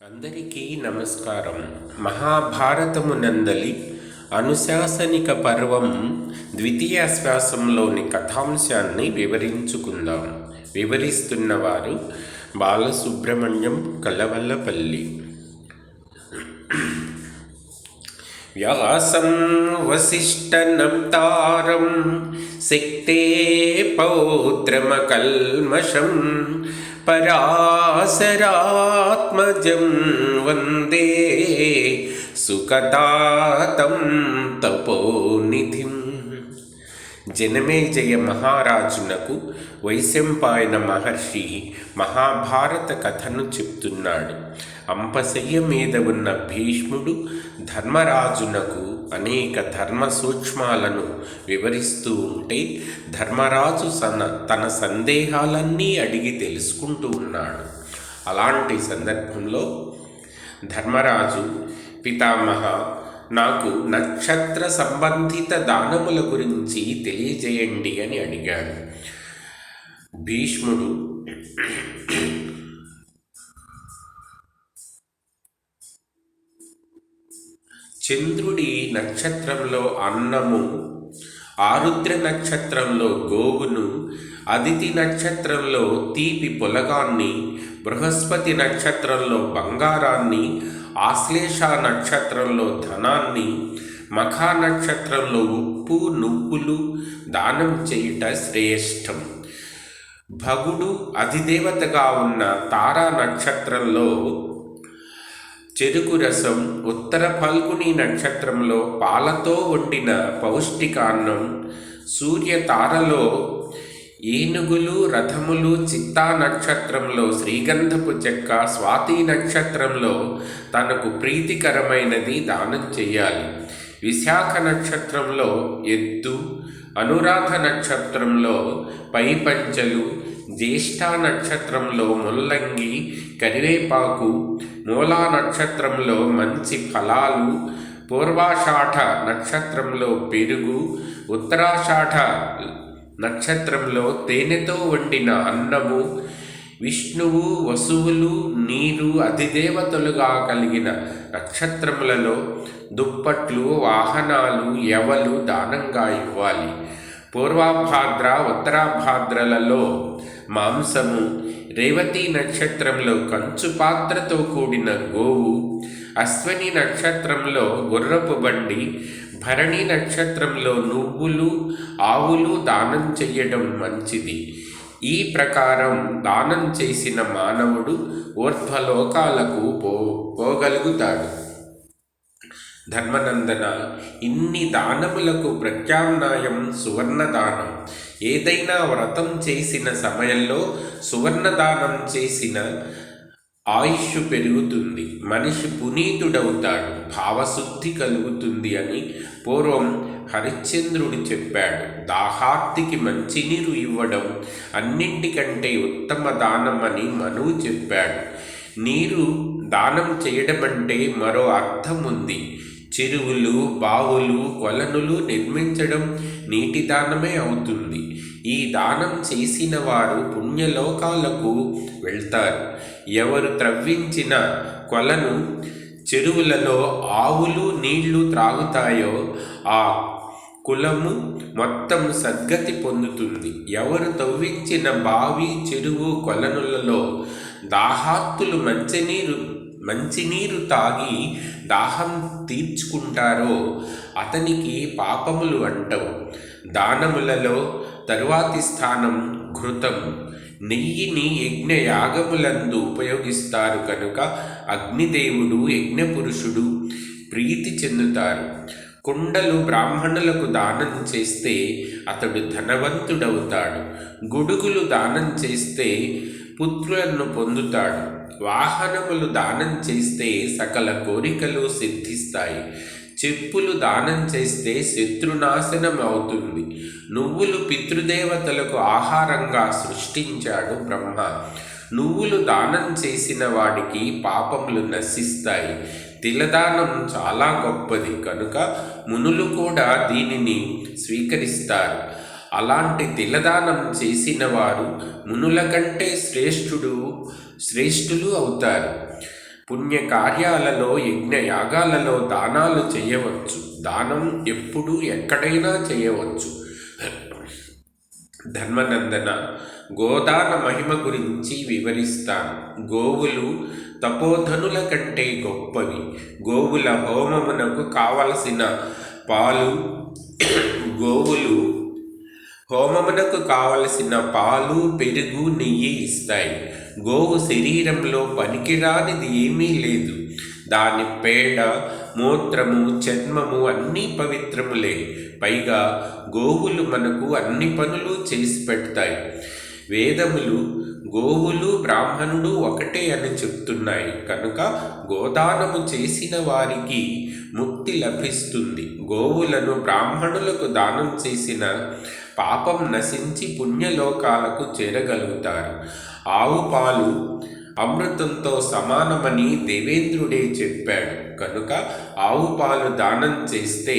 అందరికీ నమస్కారం. మహాభారతమునందలి అనుశాసనిక పర్వం ద్వితీయాశ్వాసంలోని కథాంశాన్ని వివరించుకుందాం. వివరిస్తున్నవారు బాలసుబ్రహ్మణ్యం కలవల్లపల్లి. వ్యాసం వసిష్ఠనప్తారం శక్తే పౌత్రమకల్మషం పరాశరాత్మజం వందే సుఖతాతం తపోనిధిం. జనమేజయ మహారాజునకు వైశంపాయన మహర్షి మహాభారత కథను చెప్తున్నాడు. అంపశయ్య మీద ఉన్న భీష్ముడు ధర్మరాజునకు అనేక ధర్మ సూక్ష్మాలను వివరిస్తూ ఉంటే ధర్మరాజు తన సందేహాలన్నీ అడిగి తెలుసుకుంటూ ఉన్నాడు. అలాంటి సందర్భంలో ధర్మరాజు, పితామహ, నాకు నక్షత్ర సంబంధిత దానముల గురించి తెలియజేయండి అని అడిగాడు. భీష్ముడు, చంద్రుడి నక్షత్రంలో అన్నము, ఆరుద్ర నక్షత్రంలో గోవును, అదితి నక్షత్రంలో తీపి పొలగాన్ని, బృహస్పతి నక్షత్రంలో బంగారాన్ని, ఆశ్లేష నక్షత్రంలో ధనాన్ని, మఖా నక్షత్రంలో ఉప్పు, నువ్వులు దానం చేయుట శ్రేష్టం. భగుడు అధిదేవతగా ఉన్న తారా నక్షత్రంలో చెరుకు రసం, ఉత్తర ఫల్గుని నక్షత్రంలో పాలతో వండిన పౌష్టికాన్నం, సూర్య తారలో ఏనుగులు, రథములు, చిత్తా నక్షత్రంలో శ్రీగంధపు చెక్క, స్వాతి నక్షత్రంలో తనకు ప్రీతికరమైనది దానం చేయాలి. విశాఖ నక్షత్రంలో ఎద్దు, అనురాధ నక్షత్రంలో పైపంచలు, జ్యేష్ఠ నక్షత్రంలో ముల్లంగి, కరివేపాకు, మూలా నక్షత్రంలో మంచి ఫలాలు, పూర్వాషాఢ నక్షత్రంలో పెరుగు, ఉత్తరాషాఢ నక్షత్రంలో తేనెతో వండిన అన్నము, విష్ణువు, వసువులు, నీరు అధిదేవతలుగా కలిగిన నక్షత్రములలో దుప్పట్లు, వాహనాలు, యవలు దానంగా ఇవ్వాలి. పూర్వభాద్ర, ఉత్తరాభాద్రలలో మాంసము, రేవతి నక్షత్రంలో కంచు పాత్రతో కూడిన గోవు, అశ్వని నక్షత్రంలో గుర్రపు బండి, భరణి నక్షత్రంలో నువ్వులు, ఆవులు దానం చెయ్యడం మంచిది. ఈ ప్రకారం దానం చేసిన మానవుడు ఊర్ధ్వలోకాలకు పోగలుగుతాడు. ధర్మనందన, ఇన్ని దానములకు ప్రత్యామ్నాయం సువర్ణదానం. ఏదైనా వ్రతం చేసిన సమయంలో సువర్ణదానం చేసిన ఆయుష్ పెరుగుతుంది, మనిషి పునీతుడవుతాడు, భావశుద్ధి కలుగుతుంది అని పూర్వం హరిశ్చంద్రుడు చెప్పాడు. దాహార్తికి మంచినీరు ఇవ్వడం అన్నింటికంటే ఉత్తమ దానం అని మనువు చెప్పాడు. నీరు దానం చేయడమంటే మరో అర్థం ఉంది. చెరువులు, బావులు, కొలనులు నిర్మించడం నీటి దానమే అవుతుంది. ఈ దానం చేసిన వారు పుణ్యలోకాలకు వెళ్తారు. ఎవరు త్రవ్వించిన కొలను, చెరువులలో ఆవులు నీళ్లు త్రాగుతాయో ఆ కులము మొత్తం సద్గతి పొందుతుంది. ఎవరు తవ్వించిన బావి, చెరువు, కొలనులలో దాహార్తులు మంచినీరు తాగి దాహం తీర్చుకుంటారో అతనికి పాపములు అంటవు. దానములలో తరువాతి స్థానం ఘృతం. నెయ్యిని యజ్ఞయాగములందు ఉపయోగిస్తారు కనుక అగ్నిదేవుడు, యజ్ఞపురుషుడు ప్రీతి చెందుతారు. కుండలు బ్రాహ్మణులకు దానం చేస్తే అతడు ధనవంతుడవుతాడు. గొడుగులు దానం చేస్తే పుత్రులను పొందుతాడు. వాహనములు దానం చేస్తే సకల కోరికలు సిద్ధిస్తాయి. చెప్పులు దానం చేస్తే శత్రునాశనం అవుతుంది. నువ్వులు పితృదేవతలకు ఆహారంగా సృష్టించాడు బ్రహ్మ. నువ్వులు దానం చేసిన వాడికి పాపములు నశిస్తాయి. తిలదానం చాలా గొప్పది కనుక మునులు కూడా దీనిని స్వీకరిస్తారు. అలాంటి తిలదానం చేసిన వారు మునుల కంటే శ్రేష్ఠులు అవుతారు. పుణ్యకార్యాలలో యజ్ఞయాగాలలో దానాలు చేయవచ్చు. దానం ఎప్పుడు ఎక్కడైనా చేయవచ్చు. ధర్మనందన, గోదాన మహిమ గురించి వివరిస్తాను. గోవులు తపోధనుల కంటే గొప్పవి. గోవుల హోమమునకు కావలసిన పాలు పెరుగు, నెయ్యి ఇస్తాయి. గోవు శరీరంలో పనికిరానిది ఏమీ లేదు. దాని పేడ, మూత్రము, చర్మము అన్నీ పవిత్రములే. పైగా గోవులు మనకు అన్ని పనులు చేసి పెడతాయి. వేదములు గోవులు బ్రాహ్మణుడు ఒకటే అని చెప్తున్నాయి. కనుక గోదానము చేసిన వారికి ముక్తి లభిస్తుంది. గోవులను బ్రాహ్మణులకు దానం చేసిన పాపం నశించి పుణ్యలోకాలకు చేరగలుగుతారు. ఆవు పాలు అమృతంతో సమానమని దేవేంద్రుడే చెప్పాడు. కనుక ఆవు పాలు దానం చేస్తే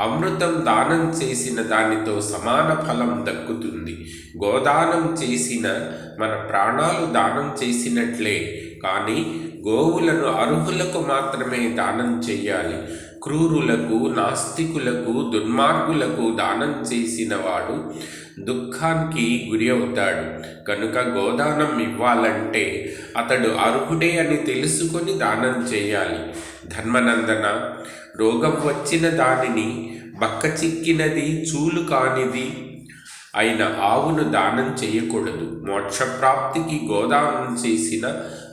అమృతం దానం చేసిన దానితో సమాన ఫలం దక్కుతుంది. గోదానం చేసిన మన ప్రాణాలు దానం చేసినట్లే. కానీ గోవులను అర్హులకు మాత్రమే దానం చేయాలి. క్రూరులకు, నాస్తికులకు, దుర్మార్గులకు దానం చేసిన వాడు దుఃఖానికి గురి అవుతాడు. కనుక గోదానం ఇవ్వాలంటే అతడు అర్హుడే అని తెలుసుకొని దానం చేయాలి. ధర్మనందన, రోగం వచ్చిన దానిని, బక్కచిక్కినది, చూలు కానిది అయిన ఆవును దానం చేయకూడదు. మోక్షప్రాప్తికి గోదానం చేసిన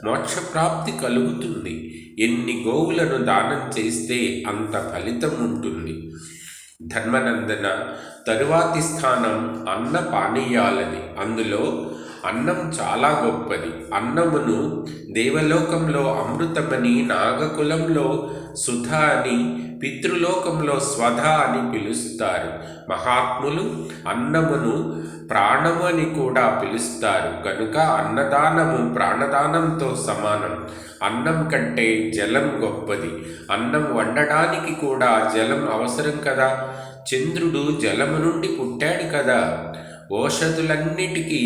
మోక్షప్రాప్తి కలుగుతుంది. ఎన్ని గోవులను దానం చేస్తే అంత ఫలితం ఉంటుంది. ధర్మనందన, తరువాతి స్థానం అన్న పానీయాలది. అందులో అన్నం చాలా గొప్పది. అన్నమును దేవలోకంలో అమృతమని, నాగకులంలో సుధ అని, పితృలోకంలో స్వధ అని పిలుస్తారు. మహాత్ములు అన్నమును ప్రాణము అని కూడా పిలుస్తారు. కనుక అన్నదానము ప్రాణదానంతో సమానం. అన్నం కంటే జలం గొప్పది. అన్నం వండడానికి కూడా జలం అవసరం కదా. చంద్రుడు జలము నుండి పుట్టాడు కదా. ఓషధులన్నిటికీ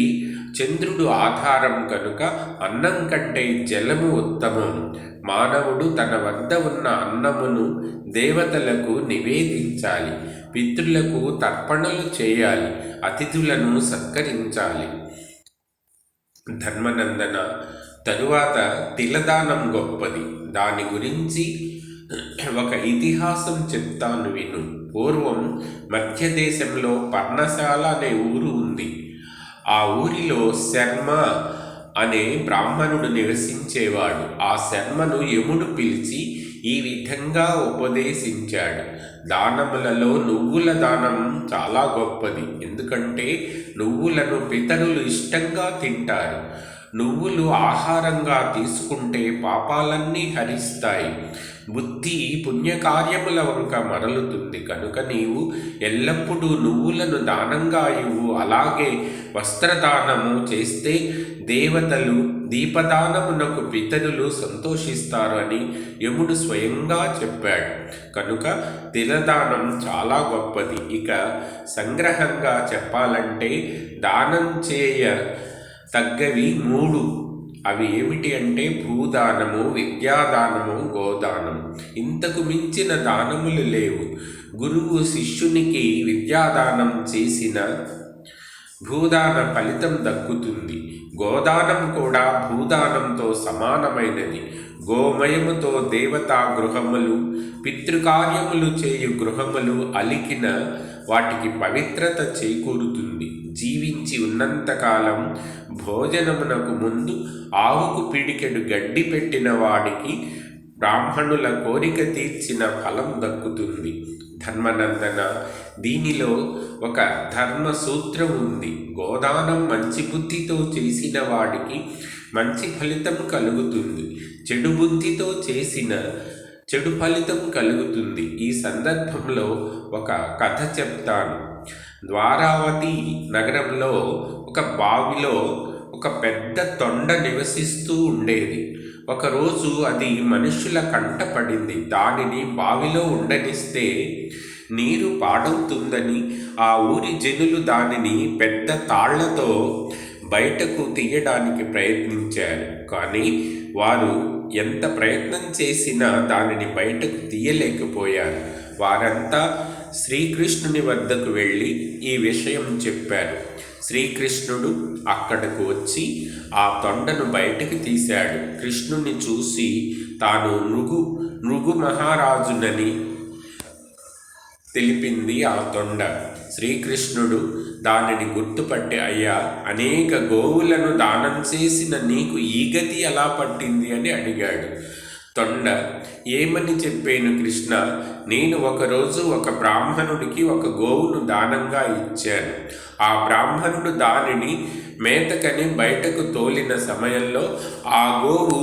చంద్రుడు ఆధారం. కనుక అన్నం కంటే జలము ఉత్తమం. మానవుడు తన వద్ద ఉన్న అన్నమును దేవతలకు నివేదించాలి. పితృలకు తర్పణలు చేయాలి. అతిథులను సత్కరించాలి. ధర్మనందన, తరువాత తిలదానం గొప్పది. దాని గురించి ఒక ఇతిహాసం చెప్తాను విను. పూర్వం మధ్యదేశంలో పర్ణశాల అనే ఊరు ఉంది. ఆ ఊరిలో శర్మ అనే బ్రాహ్మణుడు నివసించేవాడు. ఆ శర్మను యముడు పిలిచి ఈ విధంగా ఉపదేశించాడు. దానములలో నువ్వుల దానం చాలా గొప్పది. ఎందుకంటే నువ్వులను పితరులు ఇష్టంగా తింటారు. నువ్వులు ఆహారంగా తీసుకుంటే పాపాలన్నీ హరిస్తాయి. బుద్ధి పుణ్యకార్యముల వంక మరలుతుంది. కనుక నీవు ఎల్లప్పుడూ నువ్వులను దానంగా ఇవ్వు. అలాగే వస్త్రదానము చేస్తే దేవతలు, దీపదానమునకు పితరులు సంతోషిస్తారు అని యముడు స్వయంగా చెప్పాడు. కనుక తిలదానం చాలా గొప్పది. ఇక సంగ్రహంగా చెప్పాలంటే దానం చేయ తగ్గవి 3. అవి ఏమిటి అంటే భూదానము, విద్యాదానము, గోదానం. ఇంతకు మించిన దానములు లేవు. గురువు శిష్యునికి విద్యాదానం చేసిన భూదాన ఫలితం దక్కుతుంది. గోదానం కూడా భూదానంతో సమానమైనది. గోమయముతో దేవతా గృహములు, పితృకార్యములు చేయు గృహములు అలికిన వాటికి పవిత్రత చేకూరుతుంది. జీవించి ఉన్నంతకాలం భోజనమునకు ముందు ఆవుకు పిడికెడు గడ్డి పెట్టిన వాడికి బ్రాహ్మణుల కోరిక తీర్చిన ఫలం దక్కుతుంది. ధర్మనందన, దీనిలో ఒక ధర్మ సూత్రం ఉంది. గోదానం మంచి బుద్ధితో చేసిన వాడికి మంచి ఫలితం కలుగుతుంది. చెడు బుద్ధితో చేసిన చెడు ఫలితం కలుగుతుంది. ఈ సందర్భంలో ఒక కథ చెప్తాను. ద్వారావతి నగరంలో ఒక బావిలో ఒక పెద్ద తొండ నివసిస్తూ ఉండేది. ఒకరోజు అది మనుషుల కంట పడింది. దానిని బావిలో ఉండనిస్తే నీరు పాడవుతుందని ఆ ఊరి జనులు దానిని పెద్ద తాళ్లతో బయటకు తీయడానికి ప్రయత్నించారు. కానీ వారు ఎంత ప్రయత్నం చేసినా దానిని బయటకు తీయలేకపోయారు. వారంతా శ్రీకృష్ణుని వద్దకు వెళ్ళి ఈ విషయం చెప్పారు. శ్రీకృష్ణుడు అక్కడకు వచ్చి ఆ తొండను బయటకు తీశాడు. కృష్ణుని చూసి తాను నృగు మహారాజునని తెలిపింది ఆ తొండ. శ్రీకృష్ణుడు దానిని గుర్తుపట్టి, అయ్యా, అనేక గోవులను దానం చేసిన నీకు ఈ గతి ఎలా పట్టింది అని అడిగాడు. తొండ ఏమని చెప్పాను కృష్ణ, నేను ఒకరోజు ఒక బ్రాహ్మణుడికి ఒక గోవును దానంగా ఇచ్చాను. ఆ బ్రాహ్మణుడు దానిని మేతకని బయటకు తోలిన సమయంలో ఆ గోవు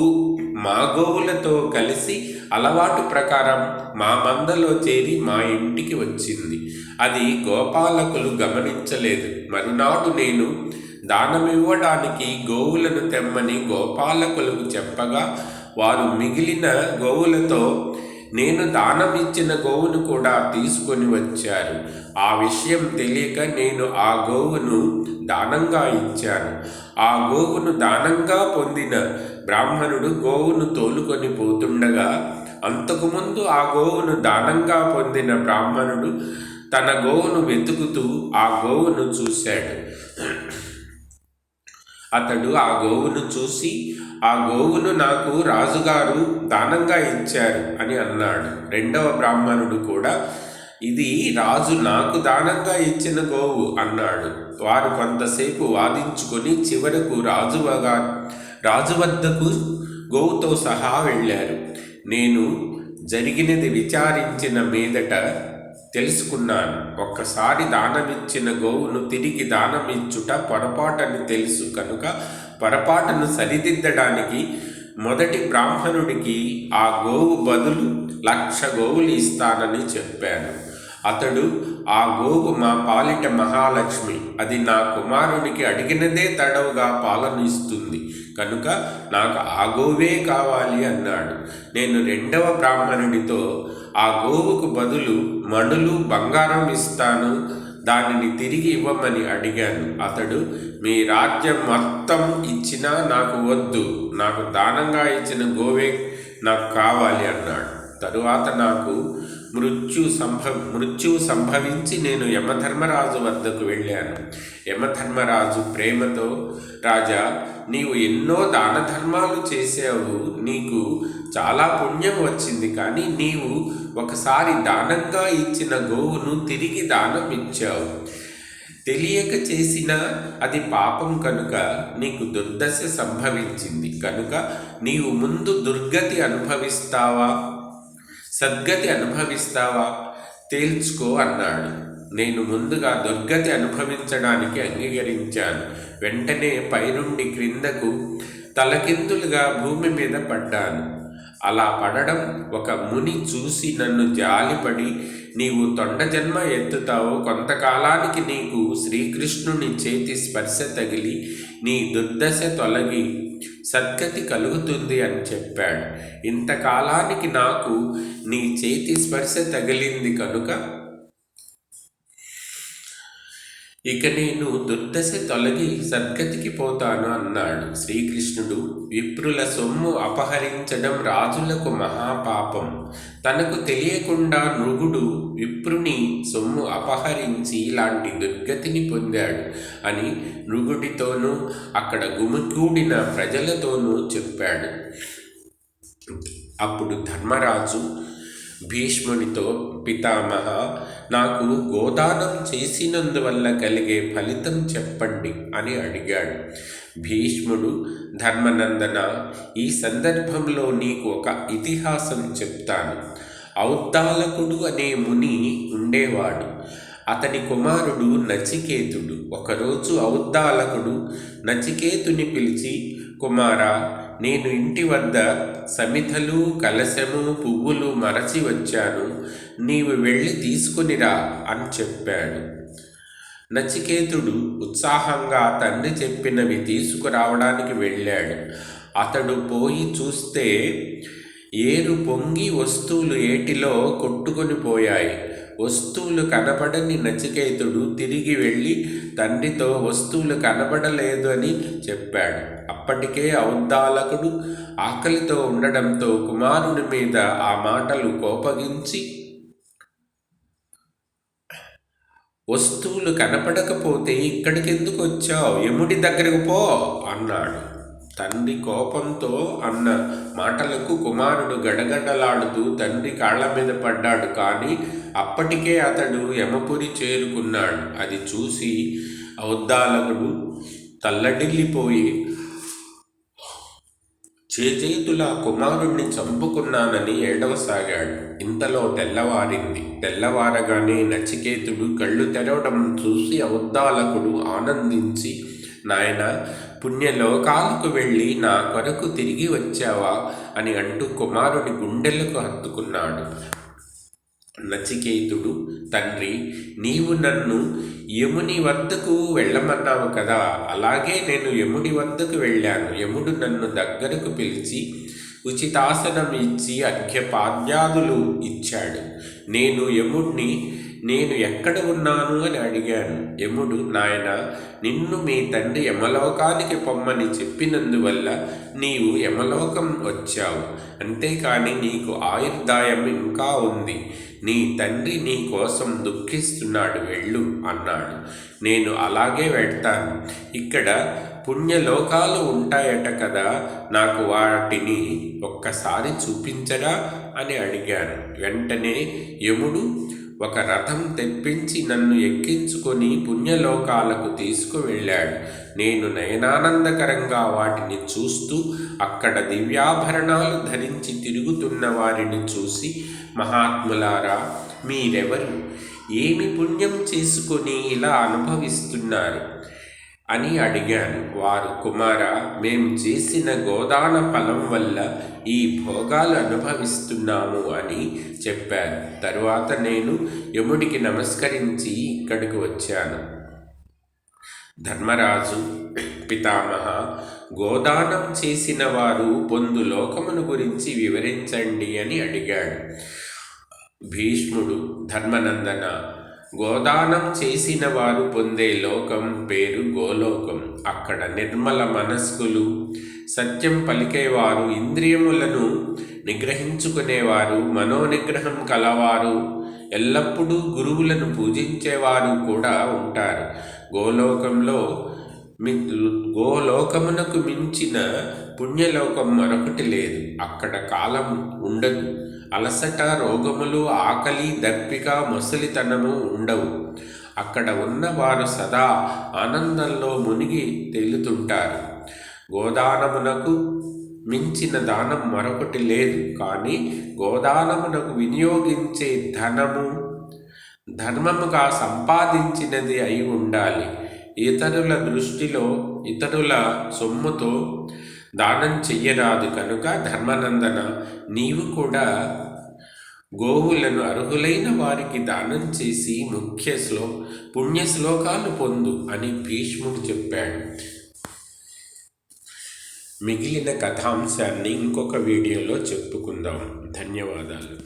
మా గోవులతో కలిసి అలవాటు ప్రకారం మా మందలో చేరి మా ఇంటికి వచ్చింది. అది గోపాలకులు గమనించలేదు. మరునాడు నేను దానమివ్వడానికి గోవులను తెమ్మని గోపాలకులకు చెప్పగా వారు మిగిలిన గోవులతో నేను దానం ఇచ్చిన గోవును కూడా తీసుకొని వచ్చారు. ఆ విషయం తెలియక నేను ఆ గోవును దానంగా ఇచ్చాను. ఆ గోవును దానంగా పొందిన బ్రాహ్మణుడు గోవును తోలుకొని పోతుండగా అంతకుముందు ఆ గోవును దానంగా పొందిన బ్రాహ్మణుడు తన గోవును వెతుకుతూ ఆ గోవును చూశాడు. అతడు ఆ గోవును చూసి, ఆ గోవును నాకు రాజుగారు దానంగా ఇచ్చారు అని అన్నాడు. రెండవ బ్రాహ్మణుడు కూడా, ఇది రాజు నాకు దానంగా ఇచ్చిన గోవు అన్నాడు. వారు కొంతసేపు వాదించుకొని చివరకు రాజు వద్దకు గోవుతో సహా వెళ్ళారు. నేను జరిగినది విచారించిన మీదట తెలుసుకున్నాను. ఒక్కసారి దానమిచ్చిన గోవును తిరిగి దానమిచ్చుట పొరపాటని తెలుసు కనుక పొరపాటును సరిదిద్దడానికి మొదటి బ్రాహ్మణుడికి ఆ గోవు బదులు 1,00,000 గోవులు ఇస్తానని చెప్పాను. అతడు, ఆ గోవు మా పాలిట మహాలక్ష్మి, అది నా కుమారునికి అడిగినదే తడవుగా పాలన ఇస్తుంది కనుక నాకు ఆ గోవే కావాలి అన్నాడు. నేను రెండవ బ్రాహ్మణుడితో, ఆ గోవుకు బదులు మణులు బంగారం ఇస్తాను, దానిని తిరిగి ఇవ్వమని అడిగాను. అతడు, మీ రాజ్యం మొత్తం ఇచ్చినా నాకు వద్దు, నాకు దానంగా ఇచ్చిన గోవే నాకు కావాలి అన్నాడు. తరువాత నాకు మృత్యువు సంభవించి నేను యమధర్మరాజు వద్దకు వెళ్ళాను. యమధర్మరాజు ప్రేమతో, రాజా, నీవు ఎన్నో దాన ధర్మాలు చేసావు, నీకు చాలా పుణ్యం వచ్చింది, కానీ నీవు ఒకసారి దానంగా ఇచ్చిన గోవును తిరిగి దానం ఇచ్చావు. తెలియక చేసిన అది పాపం కనుక నీకు దుర్దశ సంభవించింది. కనుక నీవు ముందు దుర్గతి అనుభవిస్తావా, సద్గతి అనుభవిస్తావా తేల్చుకో అన్నాడు. నేను ముందుగా దుర్గతి అనుభవించడానికి అంగీకరించాను. వెంటనే పైనుండి క్రిందకు తలకిందులుగా భూమి మీద పడ్డాను. అలా పడడం ఒక ముని చూసి నన్ను జాలిపడి, నీవు తొండ జన్మ ఎత్తుతావు, కొంతకాలానికి నీకు శ్రీకృష్ణుని చేతి స్పర్శ తగిలి నీ దుర్దశ తొలగి సద్గతి కలుగుతుంది అని చెప్పాడు. ఇంతకాలానికి నాకు నీ చేతి స్పర్శ తగిలింది కనుక ఇక నేను దుర్దశ తొలగి సద్గతికి పోతాను అన్నాడు. శ్రీకృష్ణుడు, విప్రుల సొమ్ము అపహరించడం రాజులకు మహాపాపం. తనకు తెలియకుండా నృగుడు విప్రుని సొమ్ము అపహరించి ఇలాంటి దుర్గతిని పొందాడు అని నృగుడితోనూ అక్కడ గుమికూడిన ప్రజలతోనూ చెప్పాడు. అప్పుడు ధర్మరాజు భీష్మునితో, పితామహ, నాకు గోదానం చేసినందువల్ల కలిగే ఫలితం చెప్పండి అని అడిగాడు. భీష్ముడు, ధర్మనందన, ఈ సందర్భంలో నీకు ఒక ఇతిహాసం చెప్తాను. ఔద్దాలకుడు అనే ముని ఉండేవాడు. అతని కుమారుడు నచికేతుడు. ఒకరోజు ఔద్దాలకుడు నచికేతుని పిలిచి, కుమారా, నేను ఇంటి వద్ద సమిధలు, కలశము, పువ్వులు మరచి వచ్చాను, నీవు వెళ్ళి తీసుకునిరా అని చెప్పాడు. నచికేతుడు ఉత్సాహంగా తండ్రి చెప్పినవి తీసుకురావడానికి వెళ్ళాడు. అతడు పోయి చూస్తే ఏరు పొంగి వస్తువులు ఏటిలో కొట్టుకొని పోయాయి. వస్తువులు కనపడని నచికేతుడు తిరిగి వెళ్ళి తండ్రితో వస్తువులు కనపడలేదు అని చెప్పాడు. అప్పటికే ఔద్దాలకుడు ఆకలితో ఉండడంతో కుమారుని మీద ఆ మాటలు కోపగించి, వస్తువులు కనపడకపోతే ఇక్కడికెందుకు వచ్చావు, యముడి దగ్గరకు పో అన్నాడు. తండ్రి కోపంతో అన్న మాటలకు కుమారుడు గడగడలాడుతూ తండ్రి కాళ్ళ మీద పడ్డాడు. కానీ అప్పటికే అతడు యమపురి చేరుకున్నాడు. అది చూసి ఔద్దాలకుడు తల్లడిల్లిపోయి చేతులా కుమారుణ్ణి చంపుకున్నానని ఏడవసాగాడు. ఇంతలో తెల్లవారింది. తెల్లవారగానే నచికేతుడు కళ్ళు తెరవడం చూసి ఔద్దాలకుడు ఆనందించి, నాయనా, పుణ్యలోకాలకు వెళ్ళి నా కొరకు తిరిగి వచ్చావా అని అంటూ కుమారుడి గుండెలకు హత్తుకున్నాడు. నచికేతుడు, తండ్రి, నీవు నన్ను యముని వద్దకు వెళ్ళమన్నావు కదా, అలాగే నేను యముడి వద్దకు వెళ్ళాను. యముడు నన్ను దగ్గరకు పిలిచి ఉచితాసనం ఇచ్చి అర్ఘ్యపాద్యాదులు ఇచ్చాడు. నేను యముడిని నేను ఎక్కడ ఉన్నాను అని అడిగాను. యముడు, నాయన, నిన్ను మీ తండ్రి యమలోకానికి పొమ్మని చెప్పినందువల్ల నీవు యమలోకం వచ్చావు. అంతేకాని నీకు ఆయుర్దాయం ఇంకా ఉంది. నీ తండ్రి నీ కోసం దుఃఖిస్తున్నాడు, వెళ్ళు అన్నాడు. నేను అలాగే వెళ్తాను. ఇక్కడ పుణ్యలోకాలు ఉంటాయట కదా, నాకు వాటిని ఒక్కసారి చూపించరా అని అడిగాను. వెంటనే యముడు ఒక రథం తెప్పించి నన్ను ఎక్కించుకొని పుణ్యలోకాలకు తీసుకువెళ్ళాడు. నేను నయనానందకరంగా వాటిని చూస్తూ అక్కడ దివ్యాభరణాలు ధరించి తిరుగుతున్న వారిని చూసి, మహాత్ములారా, మీరెవరు, ఏమి పుణ్యం చేసుకొని ఇలా అనుభవిస్తున్నారు అని అడిగాను. వారు, కుమారా, మేము చేసిన గోదాన ఫలం వల్ల ఈ భోగాలు అనుభవిస్తున్నాము అని చెప్పారు. తరువాత నేను యముడికి నమస్కరించి ఇక్కడికి వచ్చాను. ధర్మరాజు, పితామహ, గోదానం చేసిన వారు పొందు లోకమును గురించి వివరించండి అని అడిగాడు. భీష్ముడు, ధర్మనందన, గోదానం చేసిన వారు పొందే లోకం పేరు గోలోకం. అక్కడ నిర్మల మనస్కులు, సత్యం పలికేవారు, ఇంద్రియములను నిగ్రహించుకునేవారు, మనోనిగ్రహం కలవారు, ఎల్లప్పుడూ గురువులను పూజించేవారు కూడా ఉంటారు. గోలోకమునకు మించిన పుణ్యలోకం మరొకటి లేదు. అక్కడ కాలం ఉండదు. అలసట, రోగములు, ఆకలి, దప్పిక, ముసలితనము ఉండవు. అక్కడ ఉన్నవారు సదా ఆనందంలో మునిగి తేలుతుంటారు. గోదానమునకు మించిన దానం మరొకటి లేదు. కానీ గోదానమునకు వినియోగించే ధనము ధర్మముగా సంపాదించినది అయి ఉండాలి. ఇతరుల దృష్టిలో ఇతరుల సొమ్ముతో దానం చెయ్యరాదు. కనుక ధర్మనందన, నీవు కూడా గోవులను అర్హులైన వారికి దానం చేసి పుణ్యశ్లోకాలు పొందు అని భీష్ముడు చెప్పాడు. మిగిలిన కథాంశాన్ని ఇంకొక వీడియోలో చెప్పుకుందాం. ధన్యవాదాలు.